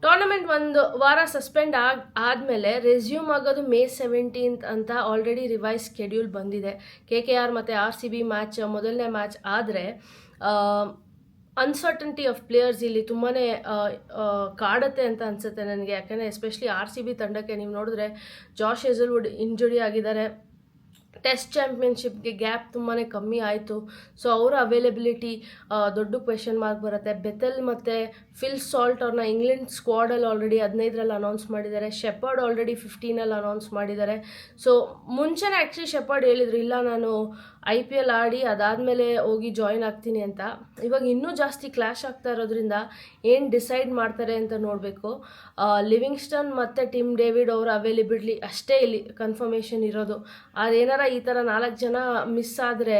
Tournament ಒಂದು ವಾರ suspend ಆದಮೇಲೆ ರೆಸ್ಯೂಮ್ ಆಗೋದು May 17 ಅಂತ ಆಲ್ರೆಡಿ ರಿವೈಸ್ ಶೆಡ್ಯೂಲ್ ಬಂದಿದೆ. KKR ಮತ್ತು RCB ಮ್ಯಾಚ್ ಮೊದಲನೇ ಮ್ಯಾಚ್ ಆದರೆ ಅನ್ಸರ್ಟನಿಟಿ ಆಫ್ ಪ್ಲೇಯರ್ಸ್ ಇಲ್ಲಿ ತುಂಬಾ ಕಾಡುತ್ತೆ ಅಂತ ಅನಿಸುತ್ತೆ ನನಗೆ. ಯಾಕಂದರೆ ಎಸ್ಪೆಷಲಿ RCB ತಂಡಕ್ಕೆ ನೀವು ನೋಡಿದ್ರೆ ಜಾಶ್ ಹೇಸಲ್ವುಡ್ ಇಂಜುರಿ ಆಗಿದ್ದಾರೆ. ಟೆಸ್ಟ್ ಚಾಂಪಿಯನ್ಶಿಪ್ಗೆ ಗ್ಯಾಪ್ ತುಂಬಾ ಕಮ್ಮಿ ಆಯಿತು. ಸೊ ಅವರ ಅವೈಲಬಿಲಿಟಿ ದೊಡ್ಡ ಕ್ವೆಶನ್ ಮಾರ್ಕ್ ಬರುತ್ತೆ. ಬೆಥೆಲ್ ಮತ್ತು ಫಿಲ್ ಸಾಲ್ಟ್ ಅವ್ರನ್ನ ಇಂಗ್ಲೆಂಡ್ ಸ್ಕ್ವಾಡಲ್ಲಿ ಆಲ್ರೆಡಿ 15ರಲ್ಲಿ ಅನೌನ್ಸ್ ಮಾಡಿದ್ದಾರೆ. ಶೆಪರ್ಡ್ ಆಲ್ರೆಡಿ 15ಅಲ್ಲಿ ಅನೌನ್ಸ್ ಮಾಡಿದ್ದಾರೆ. ಸೊ ಮುಂಚೆನೇ ಆ್ಯಕ್ಚುಲಿ ಶೆಪರ್ಡ್ ಹೇಳಿದ್ರು, ಇಲ್ಲ ನಾನು IPL ಆಡಿ ಅದಾದಮೇಲೆ ಹೋಗಿ ಜಾಯಿನ್ ಆಗ್ತೀನಿ ಅಂತ. ಇವಾಗ ಇನ್ನೂ ಜಾಸ್ತಿ ಕ್ಲಾಶ್ ಆಗ್ತಾ ಇರೋದ್ರಿಂದ ಏನು ಡಿಸೈಡ್ ಮಾಡ್ತಾರೆ ಅಂತ ನೋಡಬೇಕು. ಲಿವಿಂಗ್ಸ್ಟನ್ ಮತ್ತು ಟಿಮ್ ಡೇವಿಡ್ ಅವರ ಅವೈಲಬಿಲಿಟಿ ಅಷ್ಟೇ ಇಲ್ಲಿ ಕನ್ಫರ್ಮೇಷನ್ ಇರೋದು. ಅದೇನಾರ ಈ ಥರ 4 ಜನ ಮಿಸ್ ಆದರೆ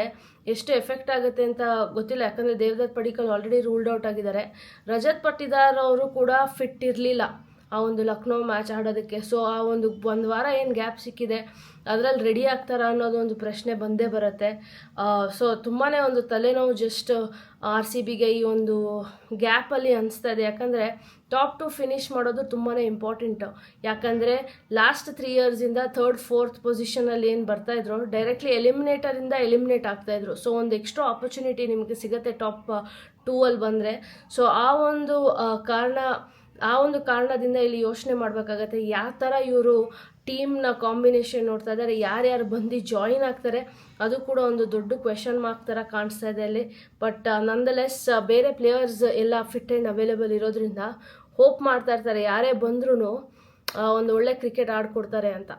ಎಷ್ಟು ಎಫೆಕ್ಟ್ ಆಗುತ್ತೆ ಅಂತ ಗೊತ್ತಿಲ್ಲ. ಯಾಕಂದರೆ Devdutt Padikkal already ruled out ಆಗಿದ್ದಾರೆ. ರಜತ್ ಪಟ್ಟಿದಾರ್ ಅವರು ಕೂಡ ಫಿಟ್ ಇರಲಿಲ್ಲ ಆ ಒಂದು ಲಕ್ನೋ ಮ್ಯಾಚ್ ಆಡೋದಕ್ಕೆ. ಸೊ ಆ ಒಂದು ವಾರ ಏನು ಗ್ಯಾಪ್ ಸಿಕ್ಕಿದೆ ಅದರಲ್ಲಿ ರೆಡಿ ಆಗ್ತಾರಾ ಅನ್ನೋದೊಂದು ಪ್ರಶ್ನೆ ಬಂದೇ ಬರುತ್ತೆ. ಸೊ ತುಂಬಾ ಒಂದು ತಲೆನೋವು ಜಸ್ಟ್ RCBಗೆ ಈ ಒಂದು ಗ್ಯಾಪಲ್ಲಿ ಅನಿಸ್ತಾ ಇದೆ. ಯಾಕಂದರೆ ಟಾಪ್ 2 ಫಿನಿಷ್ ಮಾಡೋದು ತುಂಬಾ ಇಂಪಾರ್ಟೆಂಟು. ಯಾಕಂದರೆ ಲಾಸ್ಟ್ 3 ಇಯರ್ಸಿಂದ 3rd 4th ಪೊಸಿಷನಲ್ಲಿ ಏನು ಬರ್ತಾಯಿದ್ರು ಡೈರೆಕ್ಟ್ಲಿ ಎಲಿಮಿನೇಟರಿಂದ ಎಲಿಮಿನೇಟ್ ಆಗ್ತಾಯಿದ್ರು. ಸೊ ಒಂದು ಎಕ್ಸ್ಟ್ರಾ ಆಪರ್ಚುನಿಟಿ ನಿಮಗೆ ಸಿಗುತ್ತೆ ಟಾಪ್ 2ಅಲ್ಲಿ ಬಂದರೆ. ಸೊ ಆ ಒಂದು ಕಾರಣದಿಂದ ಇಲ್ಲಿ ಯೋಚನೆ ಮಾಡಬೇಕಾಗತ್ತೆ, ಯಾವ ಥರ ಇವರು ಟೀಮ್ನ ಕಾಂಬಿನೇಷನ್ ನೋಡ್ತಾ ಇದ್ದಾರೆ, ಯಾರ್ಯಾರು ಬಂದು ಜಾಯಿನ್ ಆಗ್ತಾರೆ, ಅದು ಕೂಡ ಒಂದು ದೊಡ್ಡ ಕ್ವೆಶನ್ ಮಾರ್ಕ್ ಥರ ಕಾಣಿಸ್ತಾ ಇದೆ ಅಲ್ಲಿ. ಬಟ್ ನಂದಲೆಸ್ ಬೇರೆ ಪ್ಲೇಯರ್ಸ್ ಎಲ್ಲ ಫಿಟ್ ಆ್ಯಂಡ್ ಅವೈಲೇಬಲ್ ಇರೋದ್ರಿಂದ ಹೋಪ್ ಮಾಡ್ತಾ ಇರ್ತಾರೆ ಯಾರೇ ಬಂದ್ರೂ ಒಂದು ಒಳ್ಳೆ ಕ್ರಿಕೆಟ್ ಆಡ್ಕೊಡ್ತಾರೆ ಅಂತ.